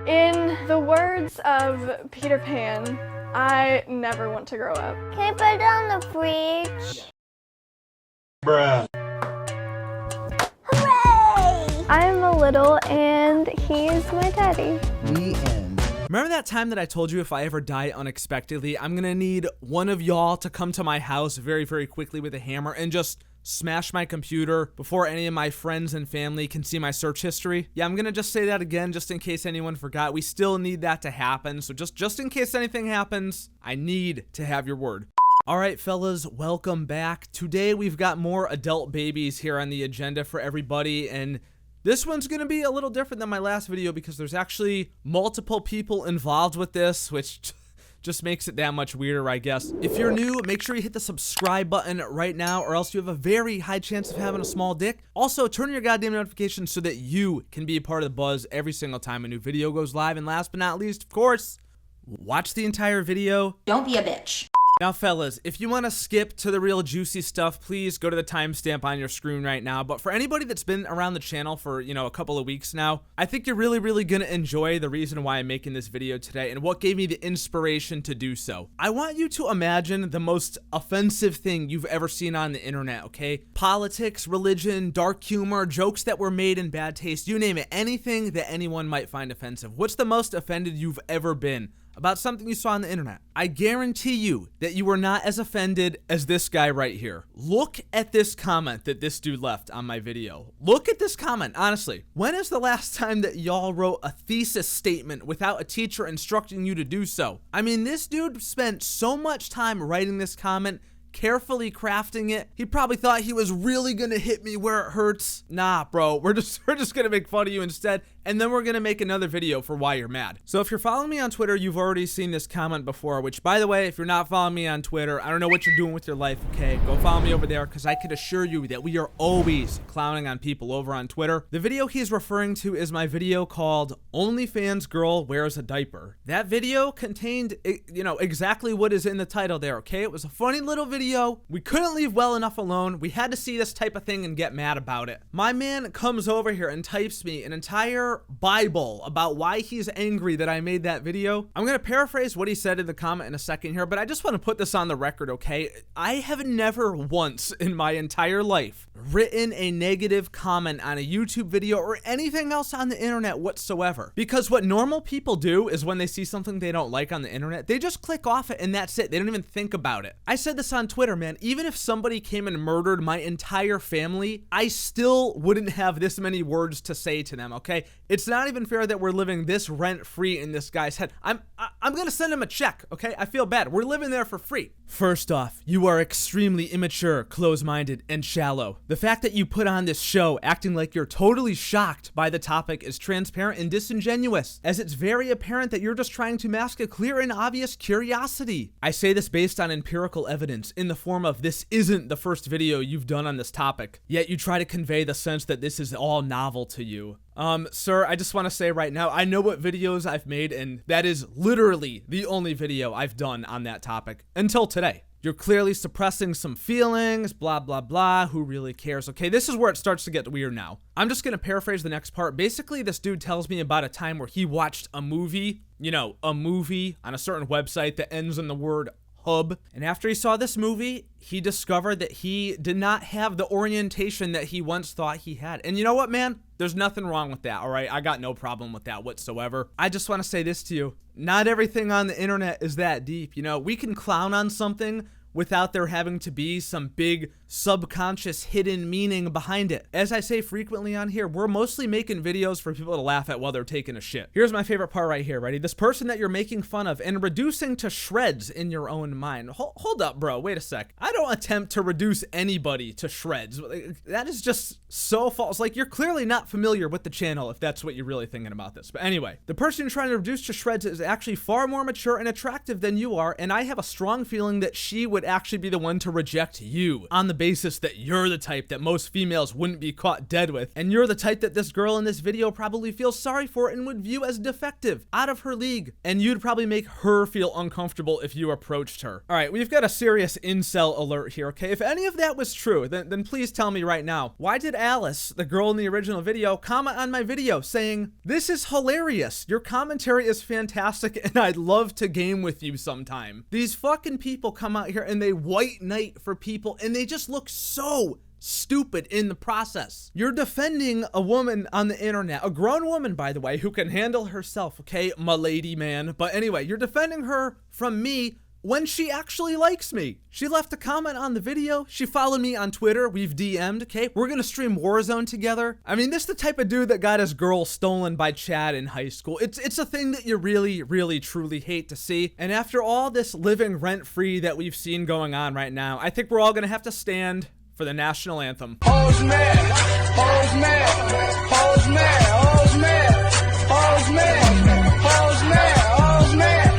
In the words of Peter Pan, I never want to grow up. Can I put it on the fridge? Bruh. Hooray! I'm a little and he's my daddy. The end. Remember that time that I told you if I ever die unexpectedly, I'm gonna need one of y'all to come to my house very, very quickly with a hammer and just smash my computer before any of my friends and family can see my search history? Yeah, I'm gonna just say that again just in case anyone forgot. We still need that to happen, so just in case anything happens, I need to have your word. Alright fellas, welcome back. Today we've got more adult babies here on the agenda for everybody, and this one's gonna be a little different than my last video because there's actually multiple people involved with this, which just makes it that much weirder, I guess. If you're new, make sure you hit the subscribe button right now, or else you have a very high chance of having a small dick. Also, turn on your goddamn notifications so that you can be a part of the buzz every single time a new video goes live. And last but not least, of course, watch the entire video. Don't be a bitch. Now fellas, if you want to skip to the real juicy stuff, please go to the timestamp on your screen right now. But for anybody that's been around the channel for, a couple of weeks now, I think you're really gonna enjoy the reason why I'm making this video today and what gave me the inspiration to do so. I want you to imagine the most offensive thing you've ever seen on the internet, okay? Politics, religion, dark humor, jokes that were made in bad taste, you name it, anything that anyone might find offensive. What's the most offended you've ever been about something you saw on the internet? I guarantee you that you were not as offended as this guy right here. Look at this comment that this dude left on my video. Look at this comment, honestly. When is the last time that y'all wrote a thesis statement without a teacher instructing you to do so? I mean, this dude spent so much time writing this comment, carefully crafting it. He probably thought he was really gonna hit me where it hurts. Nah, bro, we're just gonna make fun of you instead, and then we're gonna make another video for why you're mad. So if you're following me on Twitter, you've already seen this comment before, which, by the way, if you're not following me on Twitter, I don't know what you're doing with your life, okay? Go follow me over there, because I can assure you that we are always clowning on people over on Twitter. The video he's referring to is my video called OnlyFans Girl Wears a Diaper. That video contained, exactly what is in the title there, okay? It was a funny little video. We couldn't leave well enough alone. We had to see this type of thing and get mad about it. My man comes over here and types me an entire Bible about why he's angry that I made that video. I'm gonna paraphrase what he said in the comment in a second here, but I just want to put this on the record, okay? I have never once in my entire life written a negative comment on a YouTube video or anything else on the internet whatsoever. Because what normal people do is when they see something they don't like on the internet, they just click off it and that's it. They don't even think about it. I said this on Twitter, man. Even if somebody came and murdered my entire family, I still wouldn't have this many words to say to them, okay? It's not even fair that we're living this rent-free in this guy's head. I'm gonna send him a check, okay? I feel bad. We're living there for free. First off, you are extremely immature, close-minded, and shallow. The fact that you put on this show acting like you're totally shocked by the topic is transparent and disingenuous, as it's very apparent that you're just trying to mask a clear and obvious curiosity. I say this based on empirical evidence in the form of this isn't the first video you've done on this topic, yet you try to convey the sense that this is all novel to you. Sir, I just want to say right now, I know what videos I've made, and that is literally the only video I've done on that topic until today. You're clearly suppressing some feelings, blah, blah, blah. Who really cares? Okay, this is where it starts to get weird now. I'm just gonna paraphrase the next part. Basically, this dude tells me about a time where he watched a movie, a movie on a certain website that ends in the word hub. And after he saw this movie, he discovered that he did not have the orientation that he once thought he had. And you know what, man? There's nothing wrong with that, all right? I got no problem with that whatsoever. I just want to say this to you. Not everything on the internet is that deep, we can clown on something without there having to be some big subconscious hidden meaning behind it. As I say frequently on here, we're mostly making videos for people to laugh at while they're taking a shit. Here's my favorite part right here, ready? This person that you're making fun of and reducing to shreds in your own mind. Hold up, bro, wait a sec. I don't attempt to reduce anybody to shreds. That is just so false. Like, you're clearly not familiar with the channel if that's what you're really thinking about this. But anyway, the person you're trying to reduce to shreds is actually far more mature and attractive than you are, and I have a strong feeling that she would actually be the one to reject you on the basis that you're the type that most females wouldn't be caught dead with, and you're the type that this girl in this video probably feels sorry for and would view as defective, out of her league, and you'd probably make her feel uncomfortable if you approached her. All right, we've got a serious incel alert here, okay? If any of that was true, then please tell me right now, why did Alice, the girl in the original video, comment on my video saying, "This is hilarious, your commentary is fantastic, and I'd love to game with you sometime"? These fucking people come out here and they white knight for people, and they just look so stupid in the process. You're defending a woman on the internet, a grown woman, by the way, who can handle herself, okay, my lady man. But anyway, you're defending her from me when she actually likes me. She left a comment on the video. She followed me on Twitter. We've DM'd, okay? We're gonna stream Warzone together. I mean, this is the type of dude that got his girl stolen by Chad in high school. It's a thing that you really, really, truly hate to see. And after all this living rent-free that we've seen going on right now, I think we're all gonna have to stand for the National Anthem. Hose man, hose man, hose man, hose man, hose man, hose man, hose man,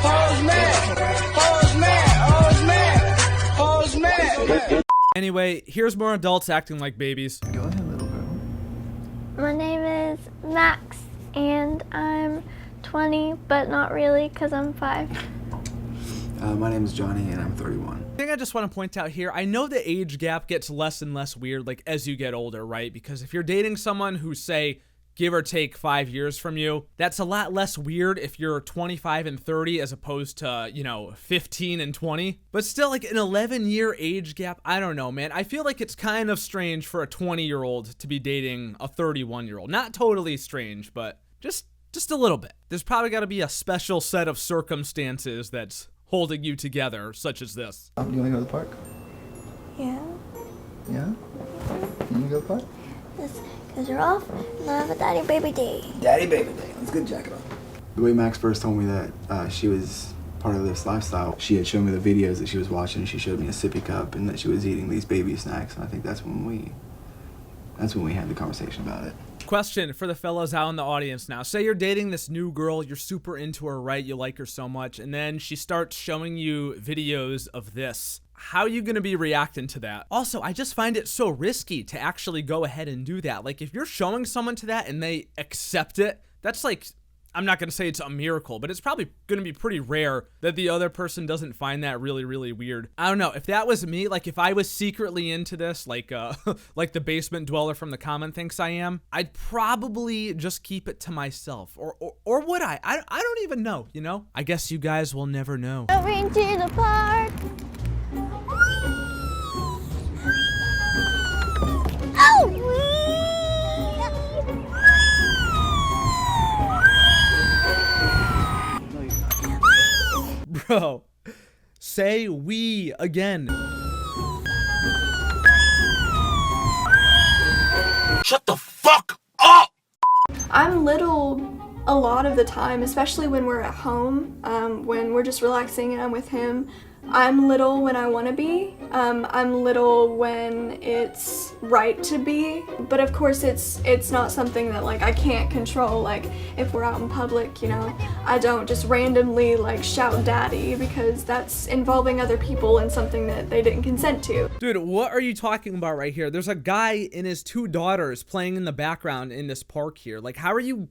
hose man, hose man, hose man, hose man. Anyway, here's more adults acting like babies. Go ahead, little girl. My name is Max, and I'm 20, but not really, because I'm 5. My name is Johnny, and I'm 31. The thing I just want to point out here, I know the age gap gets less and less weird, like, as you get older, right? Because if you're dating someone who, say, give or take 5 years from you, that's a lot less weird if you're 25 and 30 as opposed to, you know, 15 and 20. But still, like, an 11-year age gap, I don't know, man. I feel like it's kind of strange for a 20-year-old to be dating a 31-year-old. Not totally strange, but just a little bit. There's probably got to be a special set of circumstances that's holding you together, such as this. You want to go to the park? Yeah. Yeah? You want to go to the park? Because you're off, and I have a daddy baby day. Daddy baby day. Let's get a jacket on. The way Max first told me that she was part of this lifestyle, she had shown me the videos that she was watching. She showed me a sippy cup and that she was eating these baby snacks. And I think that's when we had the conversation about it. Question for the fellas out in the audience now. Say you're dating this new girl, you're super into her, right? You like her so much, and then she starts showing you videos of this. How are you going to be reacting to that? Also, I just find it so risky to actually go ahead and do that. Like, if you're showing someone to that and they accept it, that's like, I'm not going to say it's a miracle, but it's probably going to be pretty rare that the other person doesn't find that really, really weird. I don't know. If that was me, like if I was secretly into this, like like the basement dweller from the comment thinks I am, I'd probably just keep it to myself. Or would I? I don't even know, you know? I guess you guys will never know. Going to the park. Oh! Bro, say we again. Shut the fuck up! I'm little a lot of the time, especially when we're at home, when we're just relaxing and I'm with him. I'm little when I want to be. I'm little when it's right to be. But of course it's not something that like I can't control. Like if we're out in public, you know, I don't just randomly like shout daddy because that's involving other people in something that they didn't consent to. Dude, what are you talking about right here? There's a guy and his 2 daughters playing in the background in this park here. Like how are you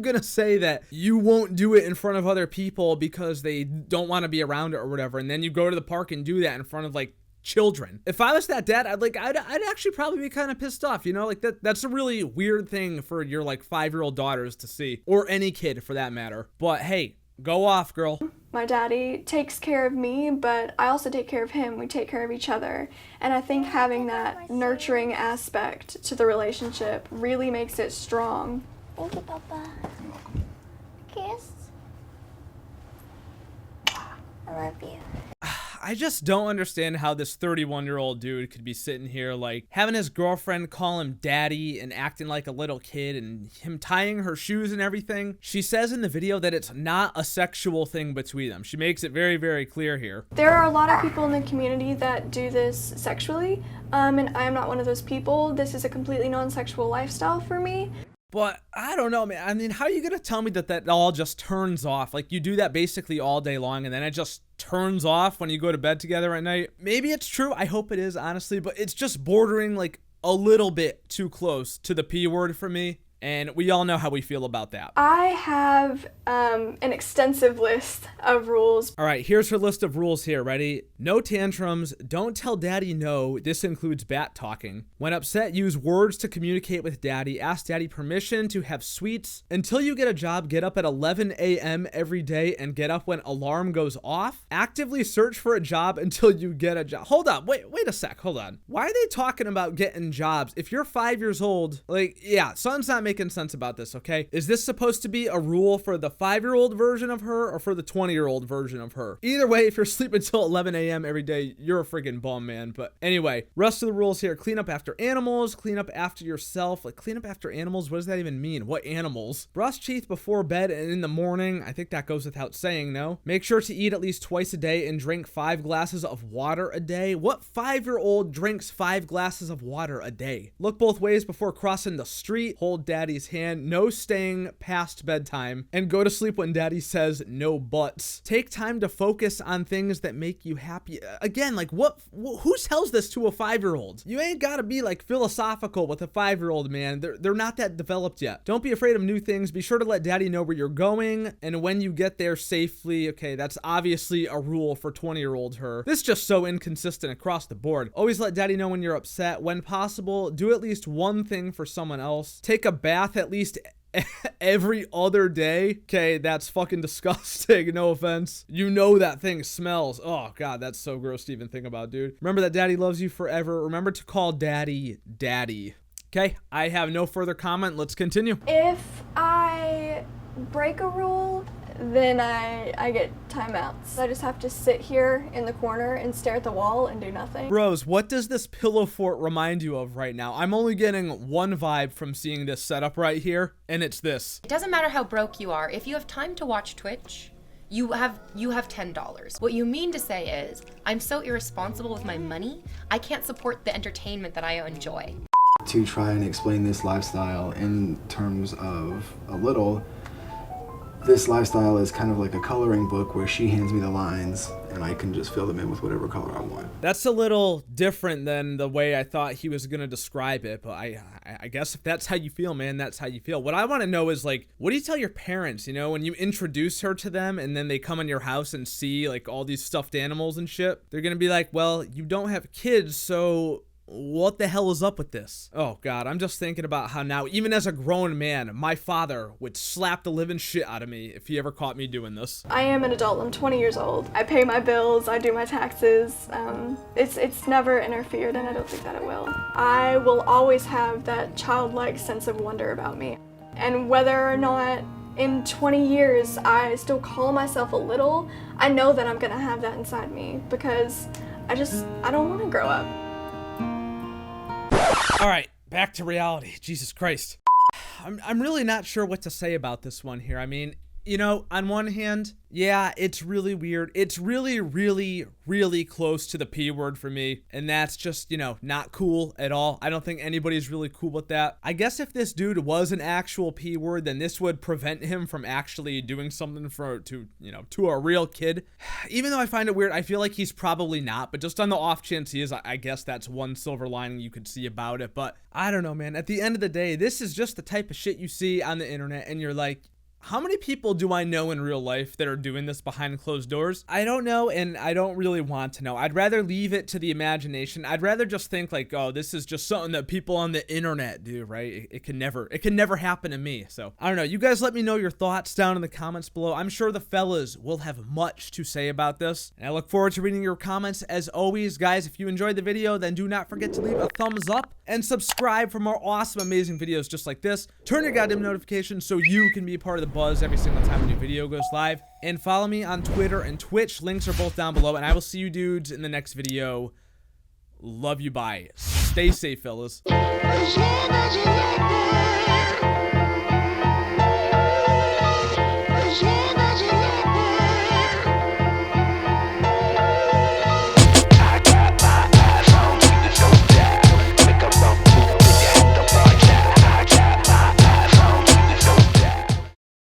gonna say that you won't do it in front of other people because they don't want to be around it or whatever, and then you go to the park and do that in front of like children? If I was that dad, I'd actually probably be kind of pissed off, you know? Like that's a really weird thing for your like 5-year-old daughters to see, or any kid for that matter. But hey, go off, girl. My daddy takes care of me, but I also take care of him. We take care of each other. And I think having that nurturing aspect to the relationship really makes it strong. Thank you, Papa. Kiss. I love you. I just don't understand how this 31-year-old dude could be sitting here like having his girlfriend call him daddy and acting like a little kid and him tying her shoes and everything. She says in the video that it's not a sexual thing between them. She makes it very, very clear here. There are a lot of people in the community that do this sexually, and I am not one of those people. This is a completely non-sexual lifestyle for me. But I don't know, man. I mean, how are you going to tell me that that all just turns off? Like, you do that basically all day long, and then it just turns off when you go to bed together at night? Maybe it's true. I hope it is, honestly. But it's just bordering, like, a little bit too close to the P word for me. And we all know how we feel about that. I have an extensive list of rules. All right, here's her list of rules here. Ready? No tantrums. Don't tell daddy no. This includes bat talking. When upset, use words to communicate with daddy. Ask daddy permission to have sweets. Until you get a job, get up at 11 a.m. every day and get up when alarm goes off. Actively search for a job until you get a job. Hold on. Wait a sec. Hold on. Why are they talking about getting jobs? If you're 5 years old, like, yeah, something's not making sense about this, okay? Is this supposed to be a rule for the 5-year-old version of her or for the 20-year-old version of her? Either way, if you're sleeping until 11 a.m. every day, you're a friggin' bum, man. But anyway, rest of the rules here. Clean up after animals, clean up after yourself. Like, clean up after animals, what does that even mean? What animals? Brush teeth before bed and in the morning. I think that goes without saying, no? Make sure to eat at least twice a day and drink 5 glasses of water a day. What 5-year-old drinks 5 glasses of water a day? Look both ways before crossing the street. Hold daddy's hand. No staying past bedtime. And go to sleep when daddy says no buts. Take time to focus on things that make you happy. Again, like, who tells this to a 5-year-old? You ain't gotta be like philosophical with a 5-year-old, man. They're not that developed yet. Don't be afraid of new things. Be sure to let daddy know where you're going and when you get there safely. Okay, that's obviously a rule for 20-year-old her. This is just so inconsistent across the board. Always let daddy know when you're upset. When possible, do at least one thing for someone else. Take a bath at least every other day. Okay, that's fucking disgusting. No offense. You know that thing smells. Oh god, that's so gross to even think about, dude. Remember that daddy loves you forever. Remember to call daddy daddy. Okay, I have no further comment. Let's continue. If I break a rule, then I get timeouts. I just have to sit here in the corner and stare at the wall and do nothing. Bros, what does this pillow fort remind you of right now? I'm only getting one vibe from seeing this setup right here, and it's this. It doesn't matter how broke you are. If you have time to watch Twitch, you have $10. What you mean to say is, I'm so irresponsible with my money, I can't support the entertainment that I enjoy. To try and explain this lifestyle in terms of a little, this lifestyle is kind of like a coloring book where she hands me the lines and I can just fill them in with whatever color I want. That's a little different than the way I thought he was gonna describe it, but I guess if that's how you feel, man, that's how you feel. What I want to know is, like, what do you tell your parents, you know, when you introduce her to them and then they come in your house and see, like, all these stuffed animals and shit? They're gonna be like, well, you don't have kids, so what the hell is up with this? Oh god, I'm just thinking about how now, even as a grown man, my father would slap the living shit out of me if he ever caught me doing this. I am an adult. I'm 20 years old. I pay my bills. I do my taxes. It's never interfered, and I don't think that it will. I will always have that childlike sense of wonder about me. And whether or not in 20 years I still call myself a little, I know that I'm gonna have that inside me because I don't want to grow up. All right, back to reality. Jesus Christ. I'm really not sure what to say about this one here. I mean, you know, on one hand, yeah, it's really weird. It's really, really, really close to the P word for me. And that's just, you know, not cool at all. I don't think anybody's really cool with that. I guess if this dude was an actual P word, then this would prevent him from actually doing something to a real kid. Even though I find it weird, I feel like he's probably not. But just on the off chance he is, I guess that's one silver lining you could see about it. But I don't know, man. At the end of the day, this is just the type of shit you see on the internet and you're like, how many people do I know in real life that are doing this behind closed doors? I don't know, and I don't really want to know. I'd rather leave it to the imagination. I'd rather just think like, oh, this is just something that people on the internet do, right? It can never happen to me. So I don't know. You guys let me know your thoughts down in the comments below. I'm sure the fellas will have much to say about this. And I look forward to reading your comments. As always, guys, if you enjoyed the video, then do not forget to leave a thumbs up and subscribe for more awesome, amazing videos just like this. Turn your goddamn notifications so you can be a part of the buzz every single time a new video goes live. And follow me on Twitter and Twitch. Links are both down below. And I will see you dudes in the next video. Love you, bye. Stay safe, fellas. As long as you love me.